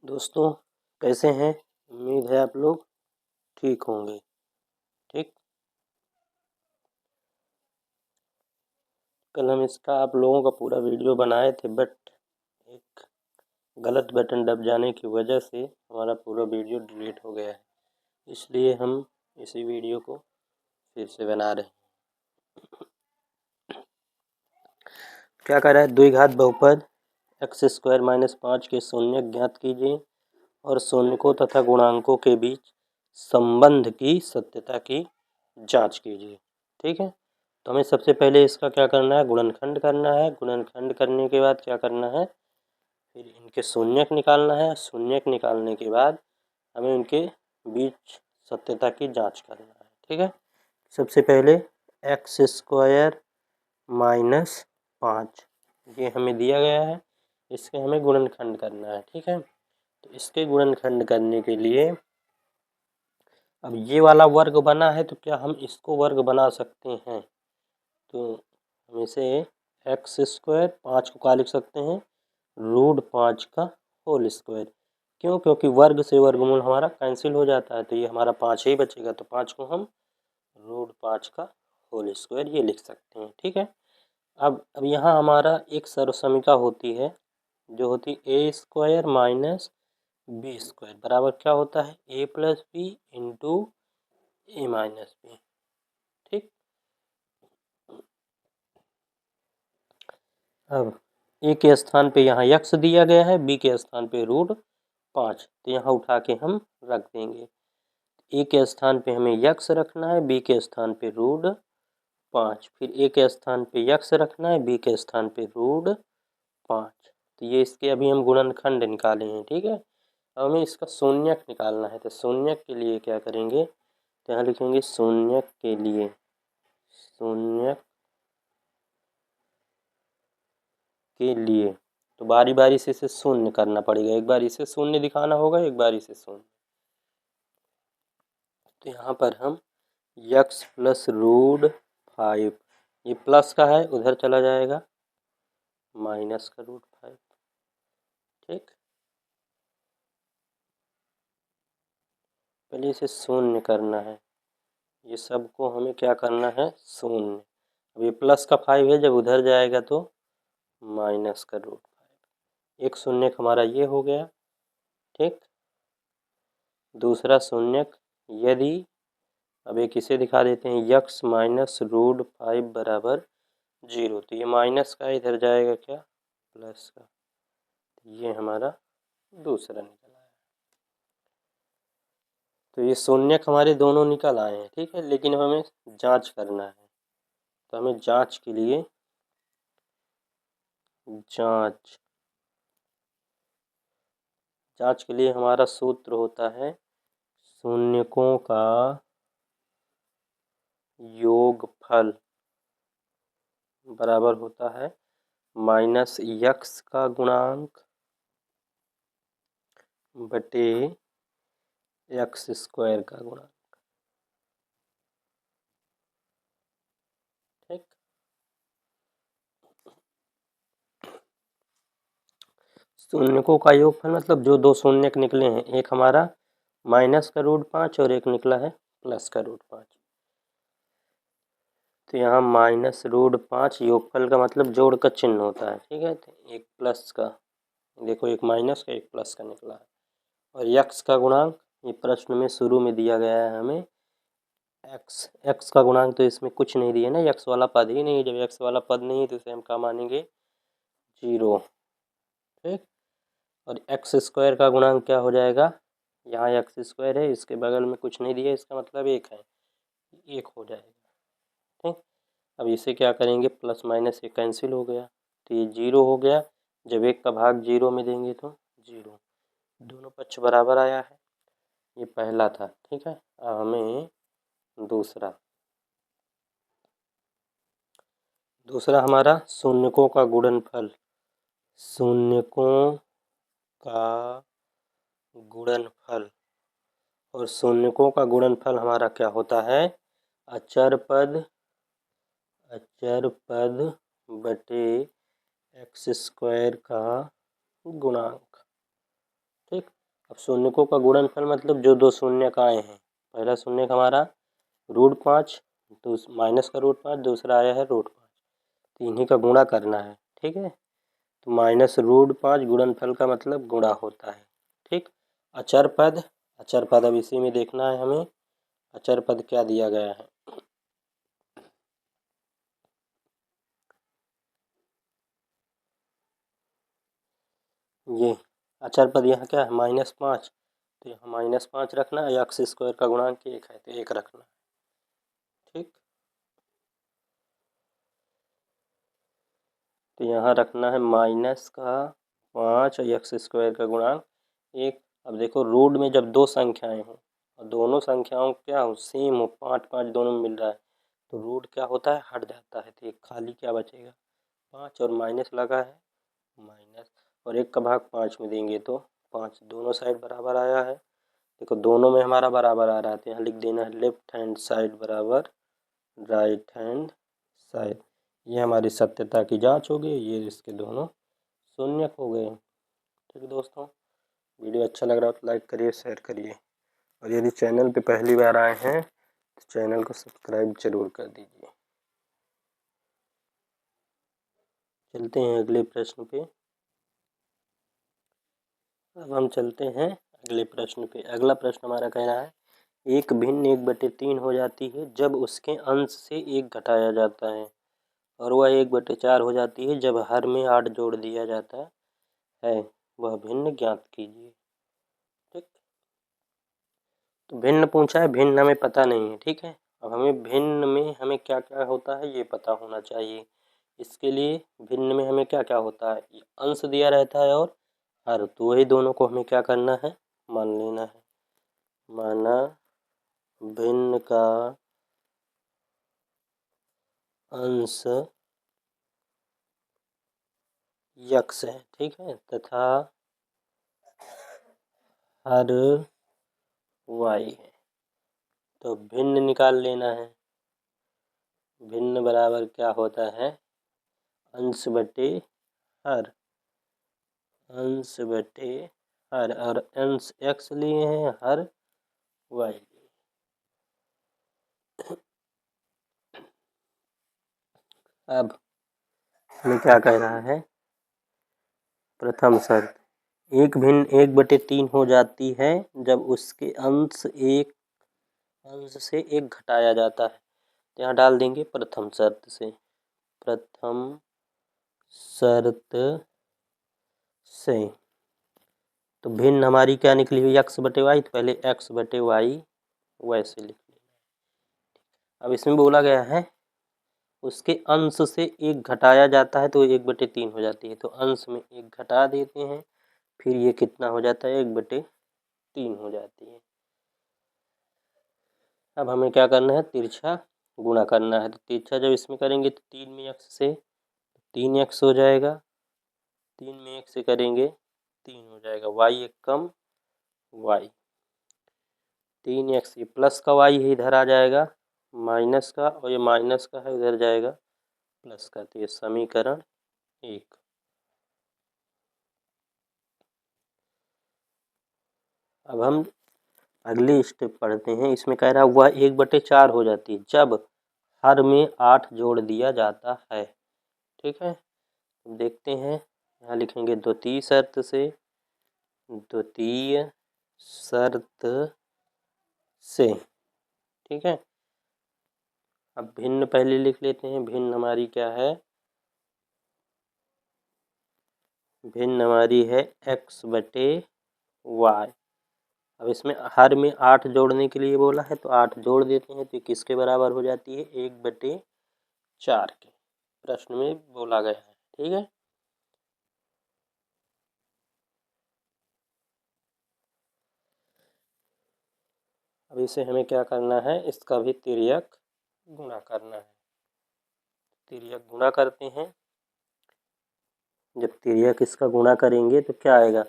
दोस्तों कैसे हैं। उम्मीद है आप लोग ठीक होंगे। ठीक, कल हम इसका आप लोगों का पूरा वीडियो बनाए थे, बट एक गलत बटन दब जाने की वजह से हमारा पूरा वीडियो डिलीट हो गया है। इसलिए हम इसी वीडियो को फिर से बना रहे हैं। क्या कर रहा है, द्विघात बहुपद x स्क्वायर माइनस 5 के शून्य ज्ञात कीजिए और शून्यकों तथा गुणांकों के बीच संबंध की सत्यता की जांच कीजिए। ठीक है, तो हमें सबसे पहले इसका क्या करना है, गुणनखंड करना है। गुणनखंड करने के बाद क्या करना है, फिर इनके शून्यक निकालना है। शून्यक निकालने के बाद हमें उनके बीच सत्यता की जांच करना है। ठीक है, सबसे पहले एक्स स्क्वायर माइनस 5 ये हमें दिया गया है, इसके हमें गुणनखंड करना है। ठीक है, तो इसके गुणनखंड करने के लिए अब ये वाला वर्ग बना है, तो क्या हम इसको वर्ग बना सकते हैं। तो हम इसे एक्स स्क्वायर 5 को क्या लिख सकते हैं, रूट 5 का होल स्क्वायर। क्यों, क्योंकि वर्ग से वर्गमूल हमारा कैंसिल हो जाता है, तो ये हमारा 5 ही बचेगा। तो 5 को हम रूट 5 का होल स्क्वायर ये लिख सकते हैं। ठीक है, अब यहाँ हमारा एक सर्वसमीका होती है जो होती ए स्क्वायर माइनस बी स्क्वायर बराबर क्या होता है, ए प्लस बी इंटू ए माइनस बी। ठीक, अब ए के स्थान पे यहाँ यक्स दिया गया है, बी के स्थान पे रूट 5, तो यहाँ उठा के हम रख देंगे। ए के स्थान पे हमें यक्स रखना है, बी के स्थान पे रूट 5, फिर ए के स्थान पे यक्स रखना है, बी के स्थान पे रूट 5। तो ये इसके अभी हम गुणनखंड निकाले हैं। ठीक है, अब हमें इसका शून्यक निकालना है। तो शून्यक के लिए क्या करेंगे, तो यहाँ लिखेंगे शून्यक के लिए, शून्यक के लिए तो बारी बारी से इसे शून्य करना पड़ेगा। एक बार इसे शून्य दिखाना होगा, एक बार इसे शून्य। तो यहाँ पर हम यक्स प्लस रूट 5, ये प्लस का है उधर चला जाएगा, माइनस का रूट 5। ठीक, पहले इसे शून्य करना है, ये सबको हमें क्या करना है, शून्य। अब ये प्लस का 5 है, जब उधर जाएगा तो माइनस का रूट 5। एक शून्यक हमारा ये हो गया। ठीक, दूसरा शून्यक यदि, अब एक इसे दिखा देते हैं, यक्स माइनस रूट 5 बराबर 0, तो ये माइनस का इधर जाएगा क्या, प्लस का। तो ये हमारा दूसरा निकल आया। तो ये शून्यक हमारे दोनों निकल आए हैं। ठीक है, लेकिन हमें जांच करना है, तो हमें जांच के लिए जांच के लिए हमारा सूत्र होता है शून्यकों का योगफल बराबर होता है माइनस यक्स का गुणांक बटे एक्स स्क्वायर का गुणांक। ठीक, शून्यकों का योगफल मतलब जो दो शून्यक निकले हैं, एक हमारा माइनस का रूट 5 और एक निकला है प्लस का रूट 5। तो यहाँ माइनस रूट 5 योगफल का मतलब जोड़ का चिन्ह होता है। ठीक है, तो एक प्लस का, देखो एक माइनस का एक प्लस का निकला है, और यक्स का गुणांक ये प्रश्न में शुरू में दिया गया है हमें एक्स का गुणांक, तो इसमें कुछ नहीं दिया ना, एक्स वाला पद ही नहीं। जब एक्स वाला पद नहीं है तो इसे हम क्या मानेंगे, 0। ठीक, और एक्स स्क्वायर का गुणांक क्या हो जाएगा, यहाँ एक्स स्क्वायर है, इसके बगल में कुछ नहीं दिया, इसका मतलब 1 है, 1 हो जाएगा। ठीक, अब इसे क्या करेंगे, प्लस माइनस ये कैंसिल हो गया, तो ये 0 हो गया। जब 1 का भाग 0 में देंगे तो 0, दोनों पक्ष बराबर आया है। ये पहला था। ठीक है, अब हमें दूसरा हमारा शून्यकों का गुणनफल, शून्यकों का गुणनफल, और शून्यकों का गुणनफल हमारा क्या होता है, अचर पद बटे एक्स स्क्वायर का गुणांक। ठीक। अब शून्यकों का गुणनफल मतलब जो दो शून्य आए हैं, पहला शून्य हमारा √5, माइनस का √5, दूसरा आया है √5, तो इन्हीं का गुणा करना है। ठीक है, तो -√5 गुणनफल का मतलब गुणा होता है। ठीक। अचर पद, अचर पद अब इसी में देखना है हमें। अचर पद क्या दिया गया है, ये अचर पद यहाँ क्या है -5, तो यहाँ -5 रखना है। x² का गुणांक 1 है तो 1 रखना है। ठीक, तो यहाँ रखना है -5 और x² का गुणांक 1। अब देखो रूट में जब दो संख्याएं हों और दोनों संख्याओं क्या हो सेम हो, 5 5 दोनों में मिल रहा है, तो रूट क्या होता है हट जाता है, तो एक खाली क्या बचेगा 5 और माइनस लगा है माइनस, और 1 का भाग 5 में देंगे तो 5, दोनों साइड बराबर आया है। देखो दोनों में हमारा बराबर आ रहा है तो यहाँ लिख देना है लेफ्ट हैंड साइड बराबर राइट हैंड साइड। ये हमारी सत्यता की जांच हो गई, ये इसके दोनों शून्य हो गए। ठीक है दोस्तों, वीडियो अच्छा लग रहा हो तो लाइक करिए, शेयर करिए, और यदि चैनल पे पहली बार आए हैं तो चैनल को सब्सक्राइब जरूर कर दीजिए। चलते हैं अगले प्रश्न पे। अब हम चलते हैं अगले प्रश्न पे। अगला प्रश्न हमारा कह रहा है एक भिन्न 1/3 हो जाती है जब उसके अंश से 1 घटाया जाता है, और वह 1/4 हो जाती है जब हर में 8 जोड़ दिया जाता है, वह भिन्न ज्ञात कीजिए। ठीक, तो भिन्न पूछा है, भिन्न हमें पता नहीं है। ठीक है, अब हमें भिन्न में हमें क्या क्या होता है ये पता होना चाहिए। इसके लिए भिन्न में हमें क्या क्या होता है, अंश दिया रहता है और हर, तो वही दोनों को हमें क्या करना है मान लेना है। माना भिन्न का अंश यक्स है, ठीक है, तथा हर वाई है, तो भिन्न निकाल लेना है। भिन्न बराबर क्या होता है अंश बटे हर, अंश बटे हर, और अंश एक्स लिए हैं हर वाई। अब हमें क्या कह रहा है, प्रथम शर्त, एक भिन्न 1/3 हो जाती है जब उसके अंश से 1 घटाया जाता है, तो यहाँ डाल देंगे प्रथम शर्त से। प्रथम शर्त से तो भिन्न हमारी क्या निकली हुई x/y, तो पहले x/y वैसे लिख लेना। अब इसमें बोला गया है उसके अंश से 1 घटाया जाता है तो 1/3 हो जाती है, तो अंश में 1 घटा देते हैं, फिर ये कितना हो जाता है 1/3 हो जाती है। अब हमें क्या करना है तिरछा गुणा करना है, तो तिरछा जब इसमें करेंगे तो 3 में x से 3x हो जाएगा, 3 में 1 से करेंगे 3 हो जाएगा, y एक कम y, 3x, ये प्लस का y है इधर आ जाएगा माइनस का, और ये माइनस का है इधर जाएगा प्लस का, तो ये समीकरण 1। अब हम अगली स्टेप पढ़ते हैं। इसमें कह रहा है वह 1/4 हो जाती है जब हर में 8 जोड़ दिया जाता है। ठीक है, देखते हैं, यहाँ लिखेंगे द्वितीय शर्त से, द्वितीय शर्त से। ठीक है, अब भिन्न पहले लिख लेते हैं। भिन्न हमारी क्या है, भिन्न हमारी है x/y। अब इसमें हर में 8 जोड़ने के लिए बोला है तो 8 जोड़ देते हैं, तो किसके बराबर हो जाती है 1/4 के, प्रश्न में बोला गया है। ठीक है, अब इसे हमें क्या करना है, इसका भी तिर्यक गुणा करना है। तिर्यक गुणा करते हैं, जब तिर्यक इसका गुणा करेंगे तो क्या आएगा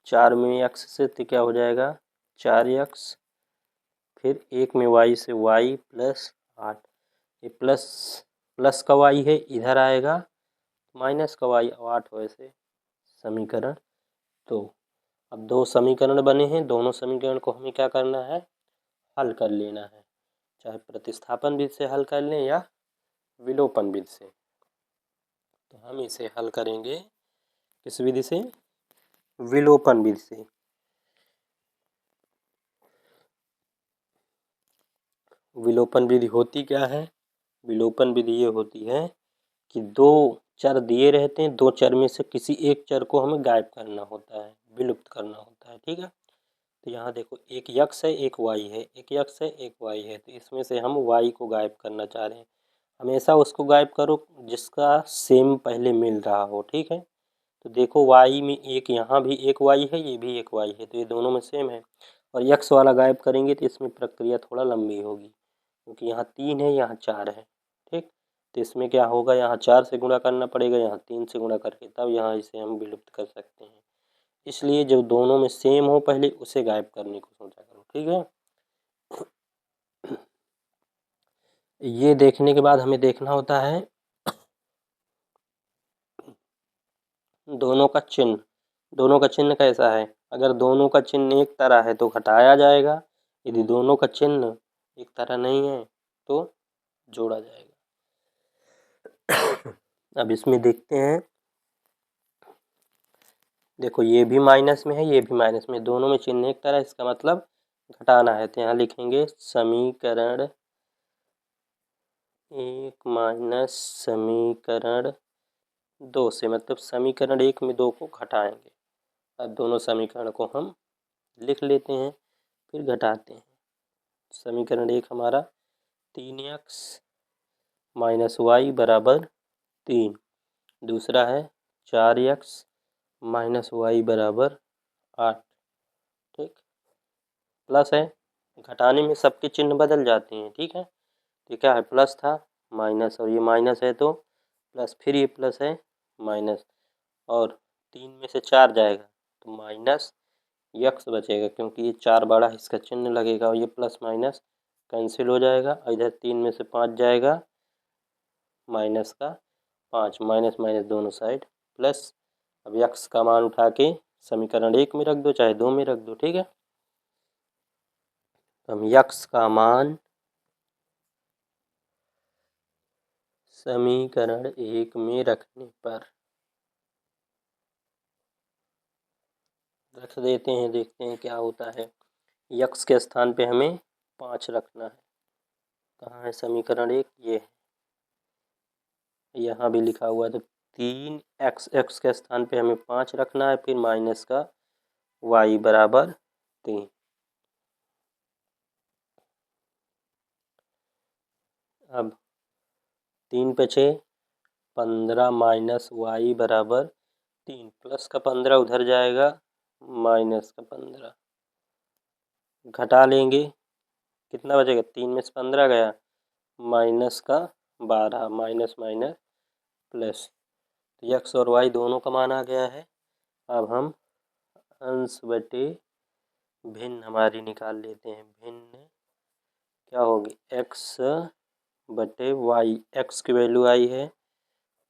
4 में x से तो क्या हो जाएगा 4x, फिर 1 में y से y प्लस 8, ये प्लस का y है इधर आएगा, माइनस का y और 8 वैसे, समीकरण 2। अब दो समीकरण बने हैं, दोनों समीकरण को हमें क्या करना है, हल कर लेना है, चाहे प्रतिस्थापन विधि से हल कर लें या विलोपन विधि से। तो हम इसे हल करेंगे किस विधि से, विलोपन विधि से। विलोपन विधि होती क्या है, विलोपन विधि ये होती है कि दो चर दिए रहते हैं, दो चर में से किसी एक चर को हमें गायब करना होता है, विलुप्त करना होता है, ठीक है। तो यहाँ देखो एक x है एक y है, एक x है एक y है, तो इसमें से हम y को गायब करना चाह रहे हैं। हमेशा उसको गायब करो जिसका सेम पहले मिल रहा हो, ठीक है। तो देखो y में एक, यहाँ भी एक y है, ये भी एक y है, तो ये दोनों में सेम है। और x वाला गायब करेंगे तो इसमें प्रक्रिया थोड़ा लंबी होगी, क्योंकि यहाँ 3 है यहाँ 4 है, ठीक। तो इसमें क्या होगा, यहाँ 4 से गुणा करना पड़ेगा, यहाँ 3 से गुणा करके तब यहाँ इसे हम विलुप्त कर सकते हैं। इसलिए जो दोनों में सेम हो पहले उसे गायब करने को सोचा करो, ठीक है। ये देखने के बाद हमें देखना होता है दोनों का चिन्ह, दोनों का चिन्ह कैसा है। अगर दोनों का चिन्ह एक तरह है तो घटाया जाएगा, यदि दोनों का चिन्ह एक तरह नहीं है तो जोड़ा जाएगा। अब इसमें देखते हैं, देखो ये भी माइनस में है ये भी माइनस में, दोनों में चिन्ह एक तरह, इसका मतलब घटाना है। तो यहाँ लिखेंगे समीकरण एक माइनस समीकरण दो से, मतलब समीकरण एक में दो को घटाएंगे। अब दोनों समीकरण को हम लिख लेते हैं फिर घटाते हैं। समीकरण एक हमारा 3x माइनस वाई बराबर 3, दूसरा है 4x माइनस वाई बराबर 8, ठीक। प्लस है, घटाने में सबके चिन्ह बदल जाते हैं, ठीक है। तो क्या है, प्लस था माइनस, और ये माइनस है तो प्लस, फिर ये प्लस है माइनस, और 3 में से 4 जाएगा तो माइनस यक्स बचेगा, क्योंकि ये 4 बड़ा है इसका चिन्ह लगेगा, और ये प्लस माइनस कैंसिल हो जाएगा, और इधर 3 में से 5 जाएगा, माइनस का 5, माइनस माइनस दोनों साइड प्लस। अब यक्स का मान उठा के समीकरण एक में रख दो चाहे दो में रख दो, ठीक है। तो हम यक्स का मान समीकरण एक में रखने पर रख देते हैं, देखते हैं क्या होता है। यक्स के स्थान पे हमें 5 रखना है। कहाँ है समीकरण एक, ये है, यहाँ भी लिखा हुआ है। तो 3x, x के स्थान पे हमें 5 रखना है, फिर माइनस का y बराबर 3। अब 3 पे 6, 15 माइनस वाई बराबर 3, प्लस का 15 उधर जाएगा, माइनस का 15 घटा लेंगे, कितना बचेगा, 3 में से 15 गया, माइनस का 12, माइनस माइनस प्लस। तो एक्स और वाई दोनों का मान आ गया है। अब हम अंश बटे भिन्न हमारी निकाल लेते हैं। भिन्न क्या होगी, एक्स बटे वाई, एक्स की वैल्यू आई है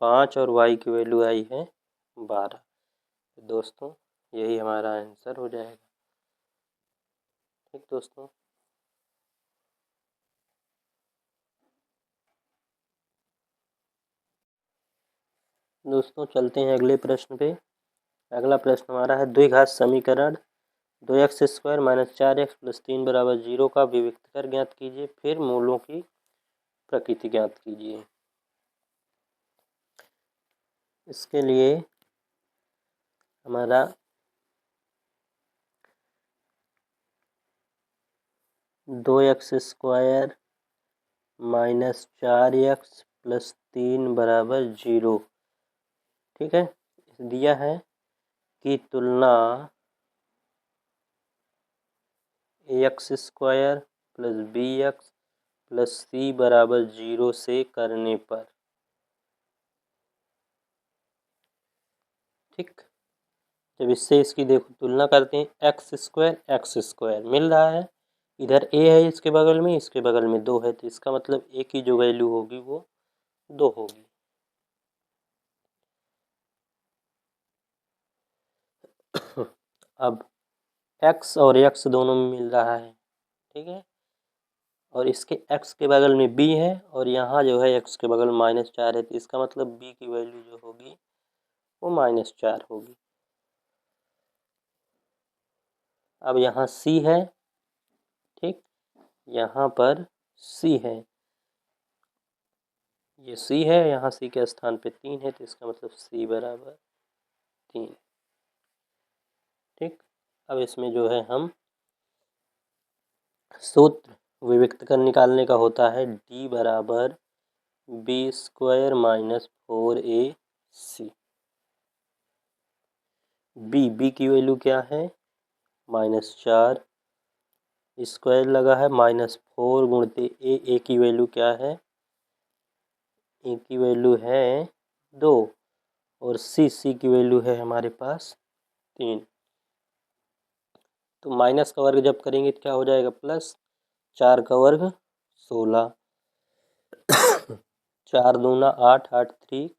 5 और वाई की वैल्यू आई है 12। दोस्तों यही हमारा आंसर हो जाएगा, ठीक दोस्तों। दोस्तों चलते हैं अगले प्रश्न पे। अगला प्रश्न हमारा है द्विघात समीकरण 2x square minus 4x plus 3 बराबर 0 का विविक्त कर ज्ञात कीजिए, फिर मूलों की प्रकृति ज्ञात कीजिए। इसके लिए हमारा 2x square minus 4x plus 3 बराबर 0, ठीक है। दिया है कि तुलना X square plus B X plus C बराबर 0 से करने पर, ठीक। जब इससे इसकी देखो तुलना करते हैं, एक्स स्क्वायर मिल रहा है, इधर ए है इसके बगल में, इसके बगल में 2 है, तो इसका मतलब ए की जो वैल्यू होगी वो 2 होगी। अब x और x दोनों में मिल रहा है, ठीक है, और इसके x के बगल में b है और यहाँ जो है x के बगल में -4 है, तो इसका मतलब b की वैल्यू जो होगी वो -4 होगी। अब यहाँ c है, ठीक, यहाँ पर c है, ये c है, यहाँ c के स्थान पे 3 है, तो इसका मतलब c बराबर 3, ठीक। अब इसमें जो है हम सूत्र विविक्त कर निकालने का होता है d बराबर b² माइनस 4ac। b की वैल्यू क्या है -4, स्क्वायर लगा है -4 गुणित a की वैल्यू क्या है, a की वैल्यू है 2 और c की वैल्यू है हमारे पास 3। तो माइनस का वर्ग जब करेंगे तो क्या हो जाएगा प्लस, 4 का वर्ग 16, 4 दूना 8, 8 3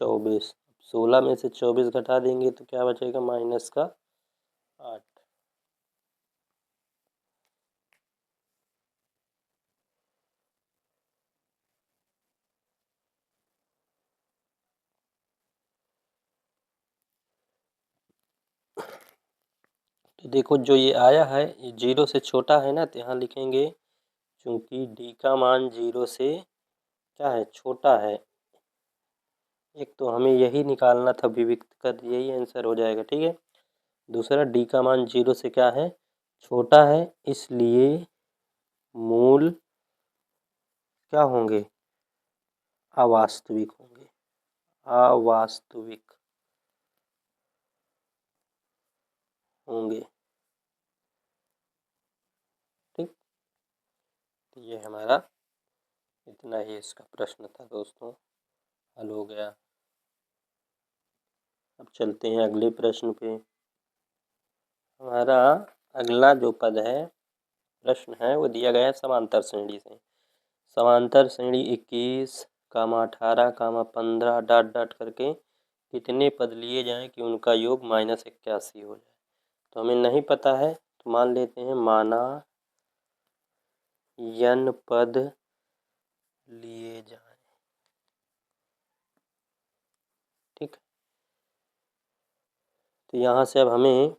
24, 16 में से 24 घटा देंगे तो क्या बचेगा -8। तो देखो जो ये आया है ये 0 से छोटा है ना, तो यहाँ लिखेंगे चूंकि d का मान 0 से क्या है छोटा है, एक तो हमें यही निकालना था विविक्त कर, यही आंसर हो जाएगा, ठीक है। दूसरा d का मान 0 से क्या है छोटा है, इसलिए मूल क्या होंगे अवास्तविक होंगे, अवास्तविक होंगे, ठीक। तो ये हमारा इतना ही इसका प्रश्न था दोस्तों, हल हो गया। अब चलते हैं अगले प्रश्न पे। हमारा अगला जो पद है प्रश्न है वो दिया गया है समांतर श्रेणी से। समांतर श्रेणी 21, 18, 15 डॉट डॉट करके कितने पद लिए जाएं कि उनका योग -81 हो जाए। तो हमें नहीं पता है, तो मान लेते हैं माना n पद लिए जाएं, ठीक। तो यहाँ से अब हमें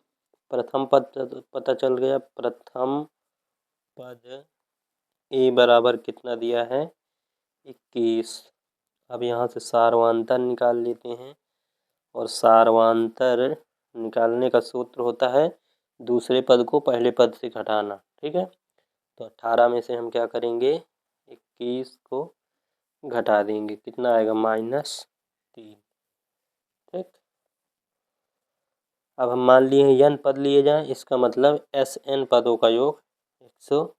प्रथम पद पता चल गया, प्रथम पद a बराबर कितना दिया है 21। अब यहाँ से सारवांतर निकाल लेते हैं और सारवांतर निकालने का सूत्र होता है दूसरे पद को पहले पद से घटाना, ठीक है। तो 18 में से हम क्या करेंगे 21 को घटा देंगे, कितना आएगा -3, ठीक। अब हम मान लिए हैं n पद लिए जाएं, इसका मतलब Sn पदों का योग 100,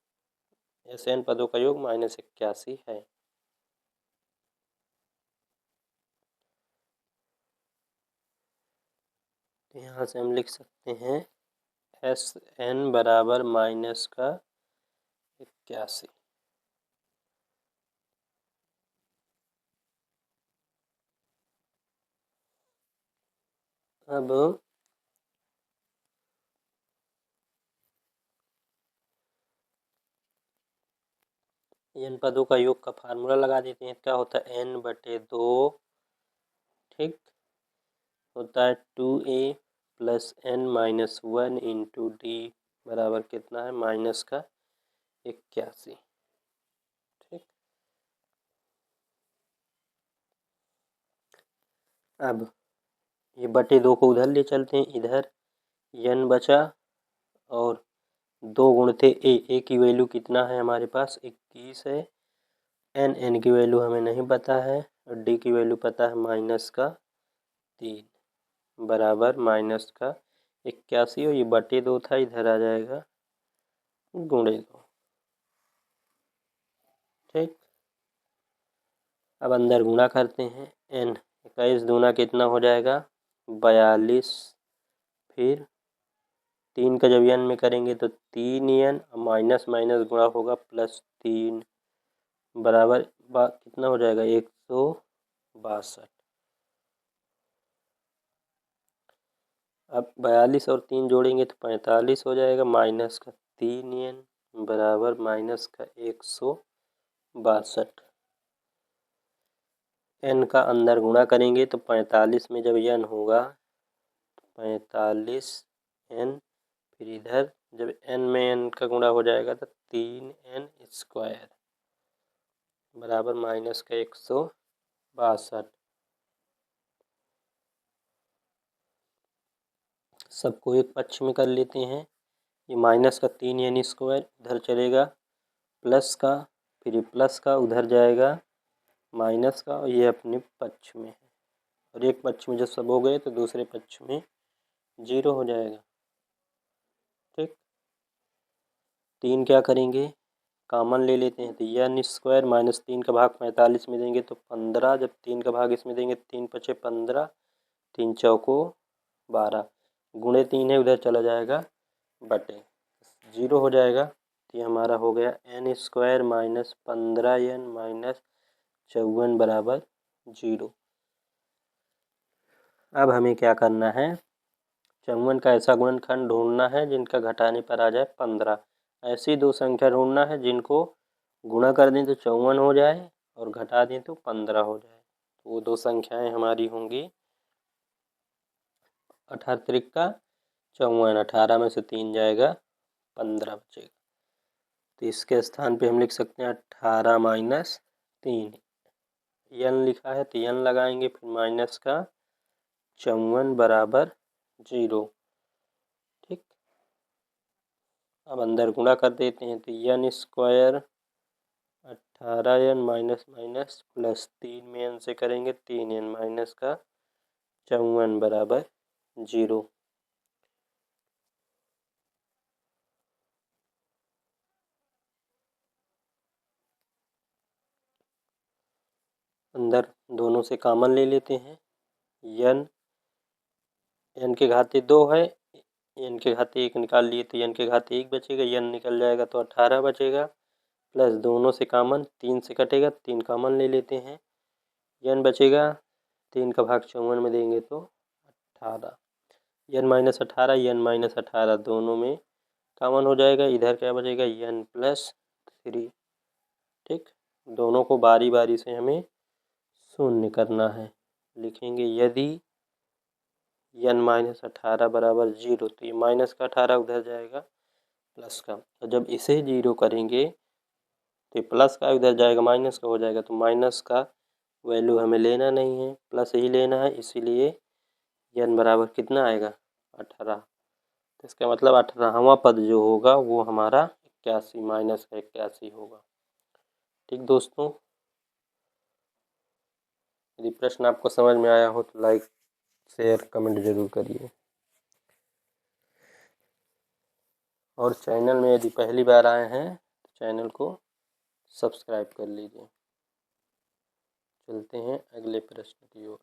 Sn पदों का योग -81 है। तो यहाँ से हम लिख सकते हैं Sn बराबर -81। अब n पदों का योग का फार्मूला लगा देते हैं, क्या होता है n/2, ठीक, होता है 2a + n-1 इंटू d बराबर कितना है -81, ठीक। अब ये बटे 2 को उधर ले चलते हैं, इधर n बचा और 2 गुणित a की वैल्यू कितना है हमारे पास 21 है, n की वैल्यू हमें नहीं पता है और d की वैल्यू पता है -3 बराबर -81 और ये बटे 2 था, इधर आ जाएगा गुणे 2, ठीक। अब अंदर गुणा करते हैं, n 21 दूना कितना हो जाएगा 42, फिर 3 का जब n में करेंगे तो 3n माइनस माइनस गुणा होगा +3 बराबर कितना हो जाएगा 162। अब 42 और 3 जोड़ेंगे तो 45 हो जाएगा, माइनस का 3n बराबर माइनस का 162। n का अंदर गुणा करेंगे तो 45 में जब n होगा 45n, फिर इधर जब n में n का गुणा हो जाएगा तो 3n स्क्वायर बराबर माइनस का 162। सबको एक पक्ष में कर लेते हैं। ये माइनस का 3n स्क्वायर इधर चलेगा, प्लस का, फिर प्लस का उधर जाएगा माइनस का, और ये अपने पक्ष में है। और एक पक्ष में जब सब हो गए तो दूसरे पक्ष में 0 हो जाएगा। ठीक, 3 क्या करेंगे, कॉमन ले लेते हैं तो n स्क्वायर माइनस 3 का भाग 45 में देंगे तो 15, जब 3 का भाग इसमें देंगे 3 पचे 15, 3 चौको 12, गुणे 3 है उधर चला जाएगा बटे 0 हो जाएगा। तो ये हमारा हो गया n square minus 15n minus 54 बराबर 0। अब हमें क्या करना है, 54 का ऐसा गुणनखंड ढूंढना है जिनका घटाने पर आ जाए 15। ऐसी दो संख्या ढूंढना है जिनको गुणा कर दें तो 54 हो जाए और घटा दें तो 15 हो जाए। तो वो दो संख्याएं हमारी होंगी 18 त्रिका 54, 18 में से 3 जाएगा 15 बचेगा। तो इसके स्थान पे हम लिख सकते हैं 18 माइनस 3, n लिखा है तो n लगाएंगे, फिर माइनस का 54 बराबर 0। ठीक, अब अंदर गुणा कर देते हैं तो n square 18n minus minus plus 3 में n से करेंगे 3n माइनस का 54 बराबर 0। अंदर दोनों से कॉमन ले लेते हैं। n के घाते 2 है, n के घाते 1 निकाल लिए तो n के घाते 1 बचेगा, n निकल जाएगा तो 18 बचेगा, प्लस दोनों से कॉमन 3 से कटेगा, 3 कॉमन ले लेते हैं, n बचेगा, 3 का भाग 54 में देंगे तो 18, n माइनस 18 n माइनस 18 दोनों में कॉमन हो जाएगा, इधर क्या बचेगा n प्लस 3। ठीक, दोनों को बारी बारी से हमें शून्य करना है। लिखेंगे यदि n माइनस 18 बराबर 0, तो ये माइनस का 18 उधर जाएगा प्लस का, और जब इसे 0 करेंगे तो ये प्लस का उधर जाएगा माइनस का हो जाएगा, तो माइनस का वैल्यू हमें लेना नहीं है, प्लस ही लेना है, इसीलिए n बराबर कितना आएगा 18। तो इसका मतलब 18वां पद जो होगा वो हमारा 81 माइनस का 81 होगा। ठीक दोस्तों, यदि प्रश्न आपको समझ में आया हो तो लाइक शेयर कमेंट जरूर करिए, और चैनल में यदि पहली बार आए हैं तो चैनल को सब्सक्राइब कर लीजिए। चलते हैं अगले प्रश्न की ओर।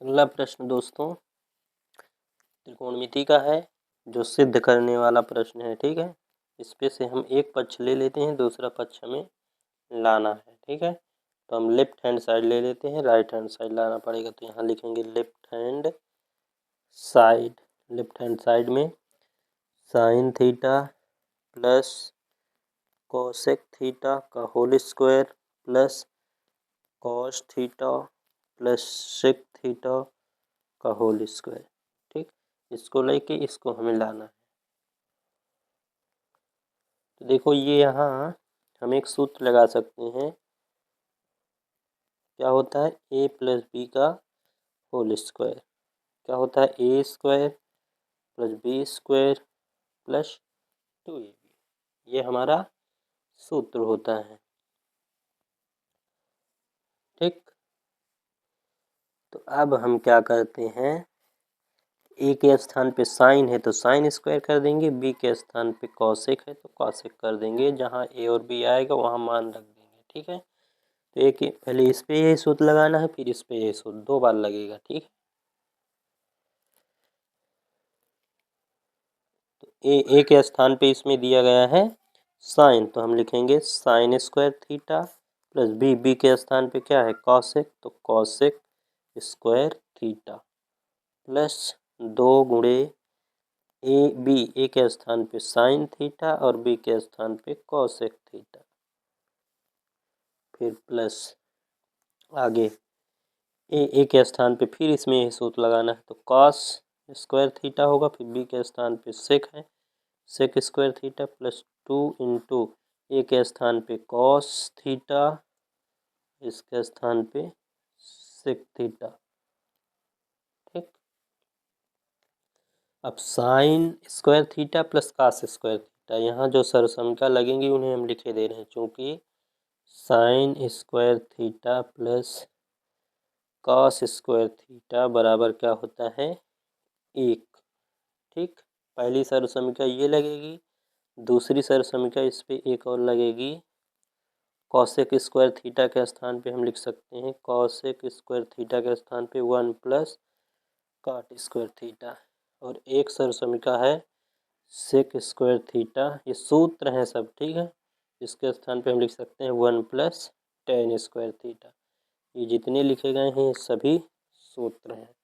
अगला प्रश्न दोस्तों त्रिकोणमिति का है, जो सिद्ध करने वाला प्रश्न है। ठीक है, इस पे से हम एक पक्ष ले लेते हैं, दूसरा पक्ष हमें लाना है। ठीक है, तो हम लेफ्ट हैंड साइड ले लेते हैं, राइट हैंड साइड लाना पड़ेगा, तो यहाँ लिखेंगे left hand side. Left hand side में sine theta plus cosec theta का whole square plus cos theta plus sec theta का होल स्क्वायर। ठीक, इसको लेके इसको हमें लाना है। तो देखो ये यहाँ हम एक सूत्र लगा सकते हैं, क्या होता है a प्लस बी का होल स्क्वायर, क्या होता है A square plus B square plus 2ab, ये हमारा सूत्र होता है। ठीक, तो अब हम क्या करते हैं, ए के स्थान पे साइन है तो साइन स्क्वायर कर देंगे, बी के स्थान पे कॉसेक है तो कॉसेक कर देंगे, जहाँ ए और बी आएगा वहाँ मान रख देंगे। ठीक है, तो एक पहले इस पे ये सूत्र लगाना है, फिर इस पे ये सूत्र 2 बार लगेगा। ठीक है, तो ए के स्थान पे इसमें दिया गया है साइन, तो हम लिखेंगे sine square theta plus B के स्थान पे क्या है कॉसेक, तो कॉसेक स्क्वायर थीटा प्लस 2 गुणे ए के स्थान पे साइन थीटा और बी के स्थान पे कॉसेक थीटा, फिर प्लस आगे ए के स्थान पे फिर इसमें यही सूत्र लगाना है, तो कॉस स्क्वायर थीटा होगा, फिर बी के स्थान पे सेक है, sec square theta plus 2 into A के स्थान पे कॉस थीटा, इसके स्थान पे सेक थीटा। ठीक, अब sine square theta plus cos square theta, यहाँ जो सरसमता लगेंगी उन्हें हम लिखे दे रहे हैं, क्योंकि sign square theta plus cos square theta बराबर क्या होता है 1। ठीक, पहली सरसमिका ये लगेगी, दूसरी सरसमिका इस पे एक और लगेगी। कॉसेक स्क्वायर थीटा के स्थान पे हम लिख सकते हैं कॉसेक स्क्वायर थीटा के स्थान पे 1 प्लस कॉट स्क्वायर थीटा, और एक सरसमिका है सेक स्क्वायर थीटा, ये सूत्र हैं सब। ठीक है, इसके स्थान पे हम लिख सकते हैं 1 प्लस टेन स्क्वायर थीटा। ये जितने लिखे गए हैं ये सभी सूत्र हैं,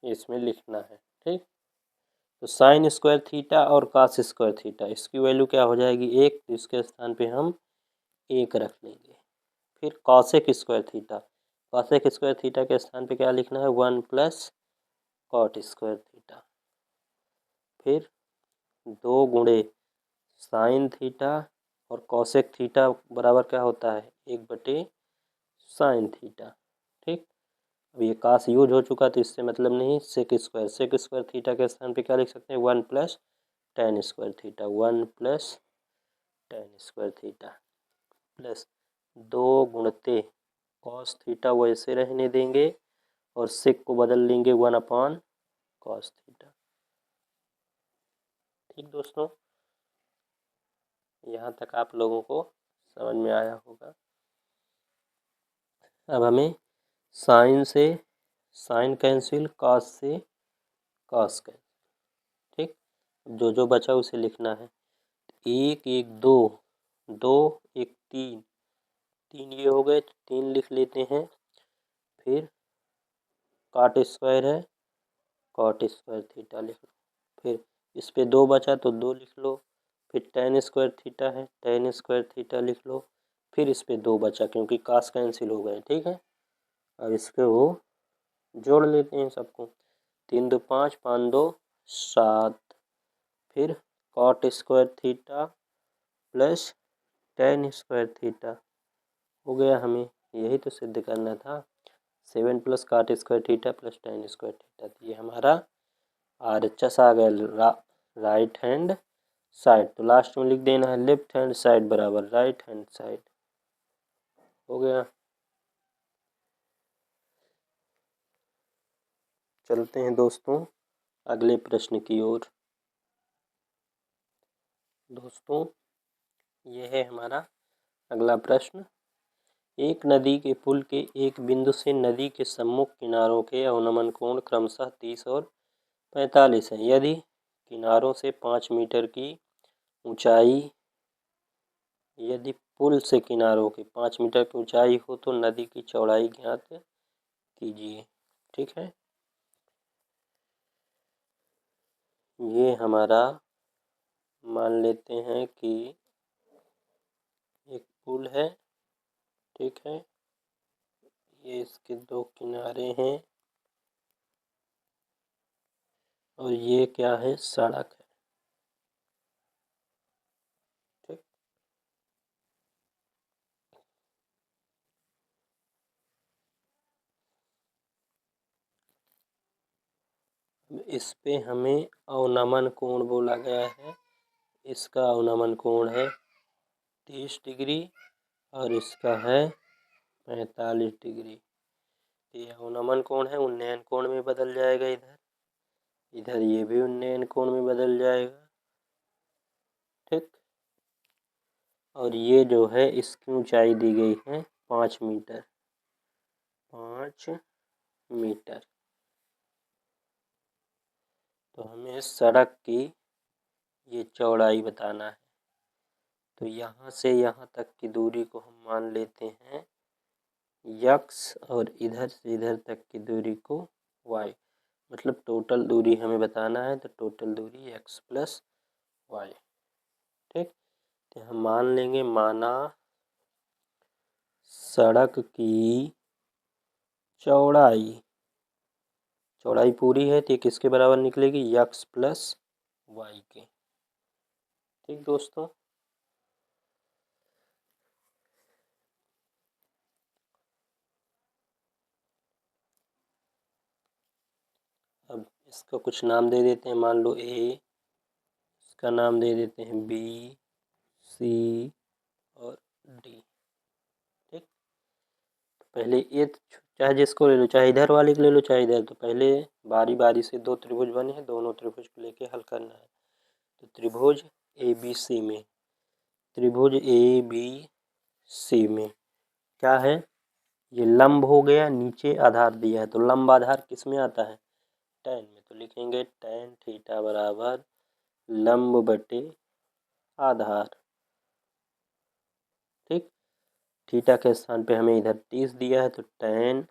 इसमें लिखना है। ठीक, तो साइन स्क्वायर थीटा और कॉस स्क्वायर थीटा, इसकी वैल्यू क्या हो जाएगी 1, तो इसके स्थान पे हम 1 रख लेंगे। फिर cosec square theta, cosec square theta के स्थान पे क्या लिखना है 1 प्लस कॉट स्क्वायर थीटा, फिर 2 गुणे साइन थीटा और कॉसेक थीटा बराबर क्या होता है 1/साइन थीटा। ठीक, अब ये कास यूज हो चुका तो इससे मतलब नहीं, सेक स्क्वायर थीटा के स्थान पे क्या लिख सकते हैं 1 plus tan square theta, 1 plus tan square theta plus 2 गुणते कॉस थीटा वैसे रहने देंगे और सेक को बदल लेंगे 1/कॉस थीटा। ठीक दोस्तों, यहाँ तक आप लोगों को समझ में आया होगा। अब हमें साइन से साइन कैंसिल, कॉस से कॉस कैंसिल। ठीक, जो जो बचा उसे लिखना है, 1 1 2 2 1 3 3 ये हो गए, तो 3 लिख लेते हैं। फिर कॉट स्क्वायर है, कॉट स्क्वायर थीटा लिख लो, फिर इस पे 2 बचा तो 2 लिख लो, फिर टेन स्क्वायर थीटा है, टेन स्क्वायर थीटा लिख लो, फिर इस पे 2 बचा क्योंकि कॉस कैंसिल हो गए। ठीक है, अब इस पे वो जोड़ लेते हैं सबको, 3 2 5 5 2 7, फिर cot square theta plus tan square theta हो गया। हमें यही तो सिद्ध करना था, 7 plus cot square theta plus tan square theta, ये हमारा RHS आ गया राइट हैंड साइड। तो लास्ट में लिख देना है लेफ्ट हैंड साइड बराबर राइट हैंड साइड, हो गया। चलते हैं दोस्तों अगले प्रश्न की ओर। दोस्तों यह है हमारा अगला प्रश्न, एक नदी के पुल के एक बिंदु से नदी के सम्मुख किनारों के अवनमन कोण क्रमशः 30 और 45 है। यदि किनारों से 5 मीटर की ऊंचाई, यदि पुल से किनारों के 5 मीटर की ऊंचाई हो तो नदी की चौड़ाई ज्ञात कीजिए। ठीक है, ये हमारा मान लेते हैं कि एक पुल है। ठीक है, ये इसके 2 किनारे हैं और ये क्या है सड़क है। ठीक, इस पे हमें अवनमन कोण बोला गया है, इसका अवनमन कोण है 30 डिग्री और इसका है 45 डिग्री। ये अवनमन कोण है उन्नयन कोण में बदल जाएगा, इधर इधर ये भी उन्नयन कोण में बदल जाएगा। ठीक, और ये जो है इसकी ऊंचाई दी गई है 5 मीटर, 5 मीटर। तो हमें सड़क की ये चौड़ाई बताना है, तो यहाँ से यहाँ तक की दूरी को हम मान लेते हैं x और इधर से इधर तक की दूरी को y, मतलब टोटल दूरी हमें बताना है, तो टोटल दूरी x प्लस वाई। ठीक, तो हम मान लेंगे, माना सड़क की चौड़ाई पूरी है, तो ये किसके बराबर निकलेगी, x प्लस वाई के। ठीक दोस्तों, अब इसका कुछ नाम दे देते हैं, मान लो ए, इसका नाम दे देते हैं बी, सी और डी। ठीक, पहले ये चाहे जिसको ले लो, चाहे इधर वाले को ले लो चाहे इधर, तो पहले बारी बारी से दो त्रिभुज बने हैं, दोनों त्रिभुज को लेके हल करना है। तो त्रिभुज ए बी सी में, त्रिभुज ए बी सी में क्या है, ये लंब हो गया, नीचे आधार दिया है, तो लंब आधार किस में आता है, tan में। तो लिखेंगे tan थीटा बराबर लंब बटे आधार। ठीक, थीटा के स्थान पे हमें इधर 30 दिया है, तो tan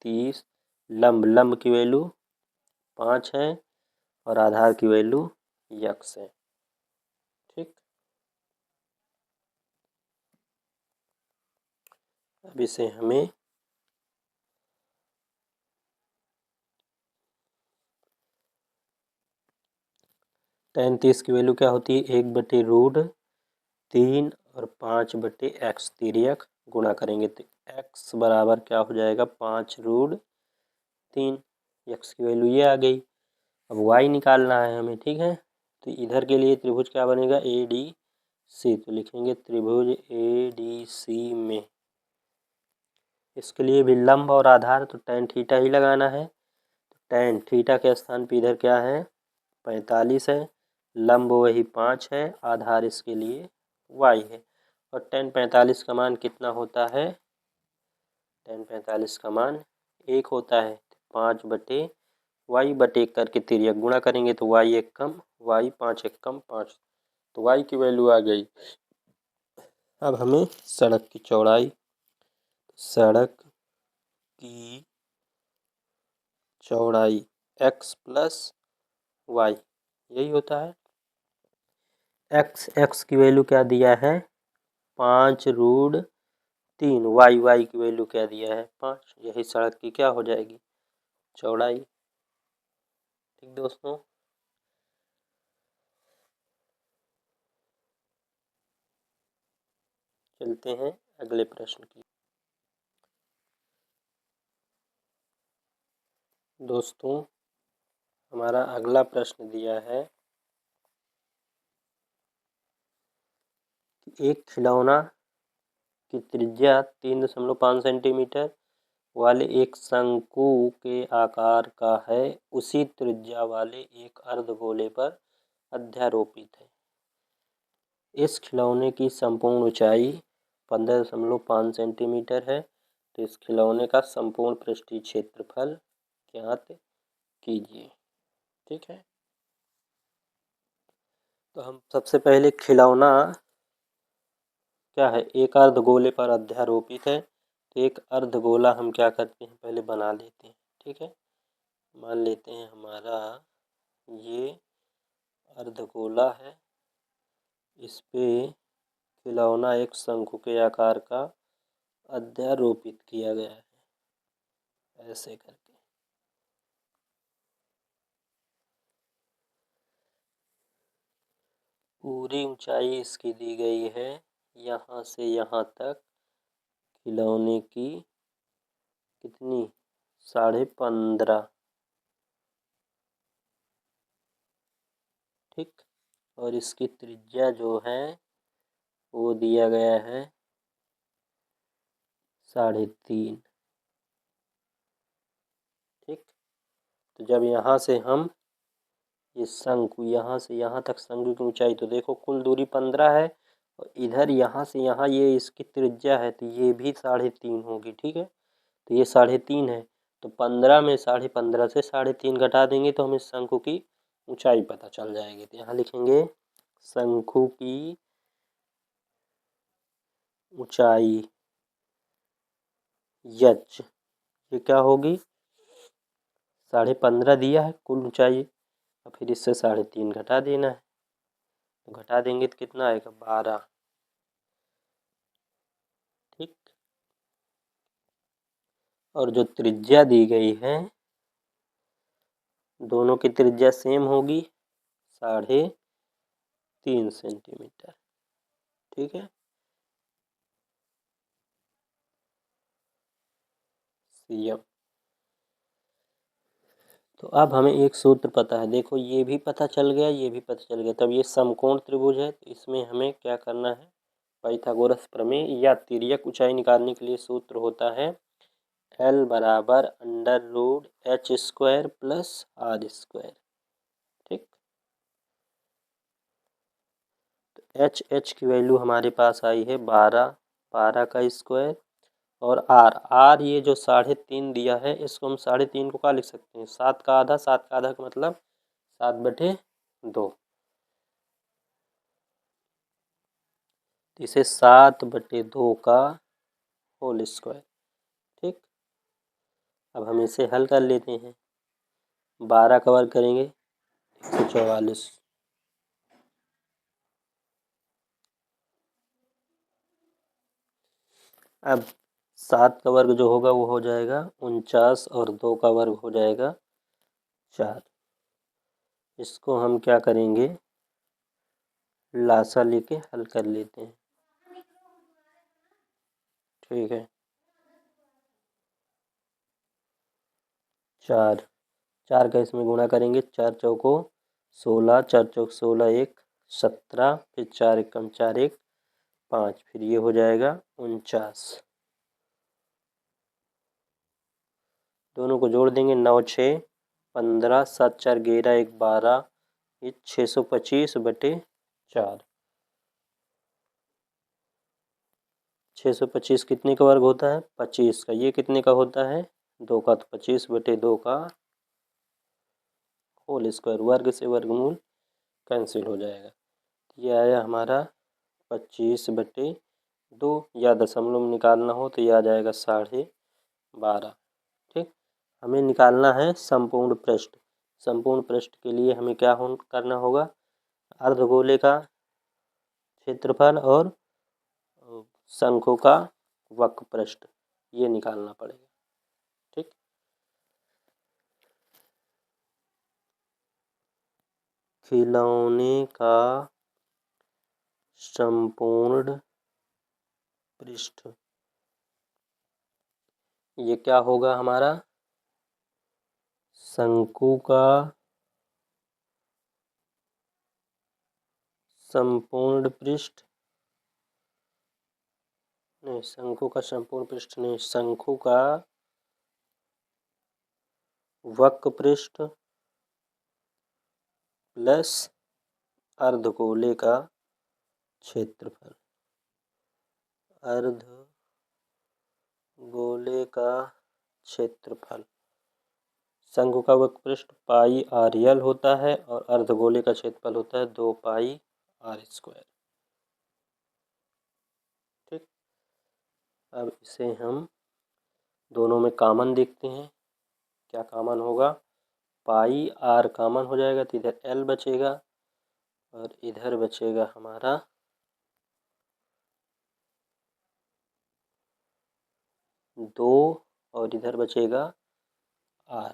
30 लंब की वैल्यू 5 है और आधार की वैल्यू x है। ठीक, अब इसे हमें tan 30 की वैल्यू क्या होती है, 1/√3 और 5/x तिर्यक गुणा करेंगे, तो x बराबर क्या हो जाएगा, 5√3। x की वैल्यू ये आ गई। अब y निकालना है हमें। ठीक है, तो इधर के लिए त्रिभुज क्या बनेगा, ए डी सी। तो लिखेंगे त्रिभुज ए डी सी में, इसके लिए भी लंब और आधार, तो tan थीटा ही लगाना है। तो tan थीटा के स्थान पे इधर क्या है, 45 है, लंब वही 5 है, आधार इसके लिए y है। और tan 45 का मान कितना होता है, tan 45 का मान 1 होता है। 5/y/1 करके तिर्यक गुणा करेंगे, तो y 1 कम y, 5 1 कम 5, तो y की वैल्यू आ गई। अब हमें सड़क की चौड़ाई, सड़क की चौड़ाई x प्लस वाई, यही होता है। x की वैल्यू क्या दिया है, 5√3, y की वैल्यू क्या दिया है, 5। यही सड़क की क्या हो जाएगी, चौड़ाई। ठीक दोस्तों, चलते हैं अगले प्रश्न की। दोस्तों, हमारा अगला प्रश्न दिया है कि एक खिलौना की त्रिज्या 3.5 सेंटीमीटर वाले एक शंकु के आकार का है, उसी त्रिज्या वाले एक अर्धगोले पर अध्यारोपित है। इस खिलौने की संपूर्ण ऊंचाई 15.5 सेंटीमीटर है, तो इस खिलौने का संपूर्ण पृष्ठीय क्षेत्रफल ज्ञात कीजिए। ठीक है, तो हम सबसे पहले खिलौना क्या है, एक अर्धगोले पर अध्यारोपित है, तो एक अर्धगोला हम क्या करते हैं, पहले बना लेते हैं। ठीक है, मान लेते हैं हमारा ये अर्धगोला है, इस पे खिलौना एक शंकु के आकार का अध्यारोपित किया गया है, ऐसे करके। पूरी ऊंचाई इसकी दी गई है, यहाँ से यहाँ तक खिलौने की कितनी, 15.5। ठीक, और इसकी त्रिज्या जो है वो दिया गया है 3.5। ठीक, तो जब यहाँ से हम ये शंकु, यहाँ से यहाँ तक शंकु की ऊंचाई, तो देखो कुल दूरी 15 है, और इधर यहाँ से यहाँ ये इसकी त्रिज्या है, तो ये भी 3.5 होगी। ठीक है, तो ये 3.5 है, तो 15 में 15.5 से 3.5 घटा देंगे तो हमें शंकु की ऊंचाई पता चल जाएगी। तो यहाँ लिखेंगे शंकु की ऊंचाई यच ये क्या होगी, 15.5 दिया है कुल ऊंचाई और फिर इससे 3.5 घटा देना है, तो घटा देंगे तो कितना आएगा 12। ठीक, और जो त्रिज्या दी गई है दोनों की त्रिज्या सेम होगी 3.5 सेंटीमीटर। ठीक है, सीएम। तो अब हमें एक सूत्र पता है, देखो ये भी पता चल गया, ये भी पता चल गया। तब ये समकोण त्रिभुज है, तो इसमें हमें क्या करना है, पाइथागोरस प्रमेय या तिर्यक ऊंचाई निकालने के लिए सूत्र होता है L बराबर √h² प्लस r²। ठीक, तो h की वैल्यू हमारे पास आई है 12, 12 का स्क्वायर, और r ये जो 3.5 दिया है, इसको हम 3.5 को क्या लिख सकते हैं, 7 का आधा, 7 का आधा का मतलब 7/2, इसे 7/2 का होल स्क्वायर। ठीक, अब हम इसे हल कर लेते हैं, 12 का वर्ग करेंगे 144, अब 7 का वर्ग जो होगा वो हो जाएगा 49 और 2 का वर्ग हो जाएगा 4। इसको हम क्या करेंगे, लासा लेके हल कर लेते हैं। ठीक है, 4 का इसमें गुणा करेंगे, 4 चौको 16, 4 चौक 16, 1 17, फिर 4 एकम 4 1 5, फिर ये हो जाएगा 49। दोनों को जोड़ देंगे, 9 6 15, 7 4 11 1 12, ये 625/4। 625 कितने का वर्ग होता है, 25 का। ये कितने का होता है, 2 का, तो 25/2 का होल स्क्वायर। वर्ग से वर्गमूल कैंसिल हो जाएगा, ये आया हमारा 25/2, या दशमलव में निकालना हो तो ये आ जाएगा 12.5। ठीक, हमें निकालना है संपूर्ण पृष्ठ। संपूर्ण पृष्ठ के लिए हमें क्या करना होगा, अर्धगोले का क्षेत्रफल और शंकु का वक्र पृष्ठ, ये निकालना पड़ेगा। ठीक, खिलौने का संपूर्ण पृष्ठ, ये क्या होगा हमारा, शंकु का संपूर्ण पृष्ठ, नहीं शंकु का संपूर्ण पृष्ठ नहीं, शंकु का वक्र पृष्ठ प्लस अर्धगोले का क्षेत्रफल। अर्धगोले का क्षेत्रफल, शंकु का वक्र पृष्ठ πr_l होता है और अर्धगोले का क्षेत्रफल होता है 2πr²। ठीक, अब इसे हम दोनों में कॉमन देखते हैं, क्या कॉमन होगा, πr कॉमन हो जाएगा तो इधर l बचेगा और इधर बचेगा हमारा 2 और इधर बचेगा r।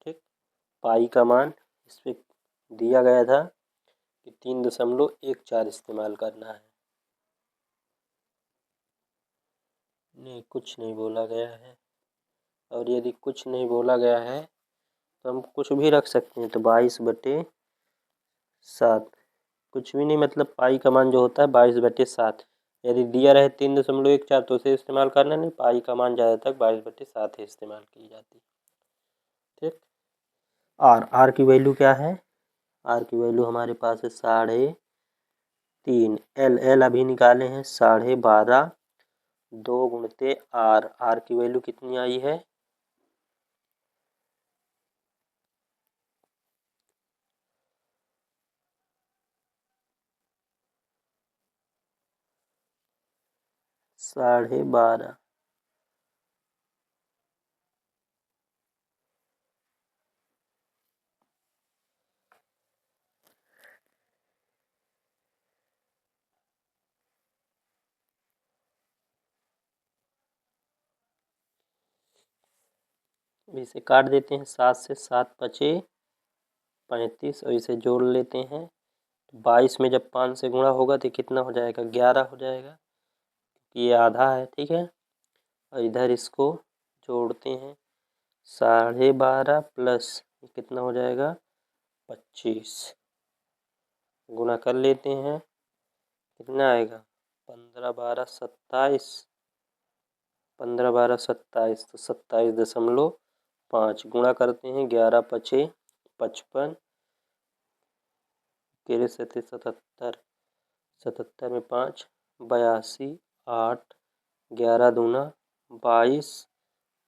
ठीक, पाई का मान इस पे दिया गया था कि 3.14 इस्तेमाल करना है, नहीं कुछ नहीं बोला गया है। और यदि कुछ नहीं बोला गया है तो हम कुछ भी रख सकते हैं, तो 22/7, कुछ भी नहीं, मतलब पाई का मान जो होता है 22/7। यदि दिया रहे 3.14 तो उसे इस्तेमाल करना नहीं, पाई का मान ज़्यादातर 22/7 ही इस्तेमाल की जाती है। ठीक, आर की वैल्यू क्या है, आर की वैल्यू हमारे पास है 3.5, एल अभी निकाले हैं 12.5, 2 गुणित आर की वैल्यू कितनी आई है, 12.5। इसे काट देते हैं, 7 से 7 बचे 35 और इसे जोड़ लेते हैं। 22 में जब 5 से गुणा होगा तो कितना हो जाएगा, 11 हो जाएगा। ये आधा है, ठीक है। और इधर इसको जोड़ते हैं, 12.5 प्लस कितना हो जाएगा 25, गुणा कर लेते हैं, कितना आएगा 15 12 27, 15 12 27 तो 27.5 गुणा करते हैं, 11 पचे 55, 13 से 77, 77 में 5 82, 8 11 दूना 22,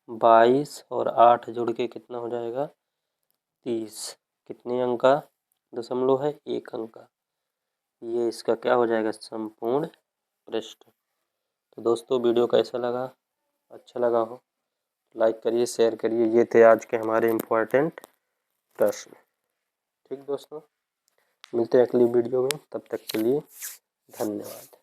22 और 8 जुड़ के कितना हो जाएगा 30। कितने अंक का दशमलव है, 1 अंक का। ये इसका क्या हो जाएगा, संपूर्ण पृष्ठ। तो दोस्तों वीडियो कैसा लगा, अच्छा लगा हो लाइक करिए, शेयर करिए। ये थे आज के हमारे इम्पोर्टेंट प्रश्न। ठीक दोस्तों, मिलते हैं अगली वीडियो में, तब तक के लिए धन्यवाद।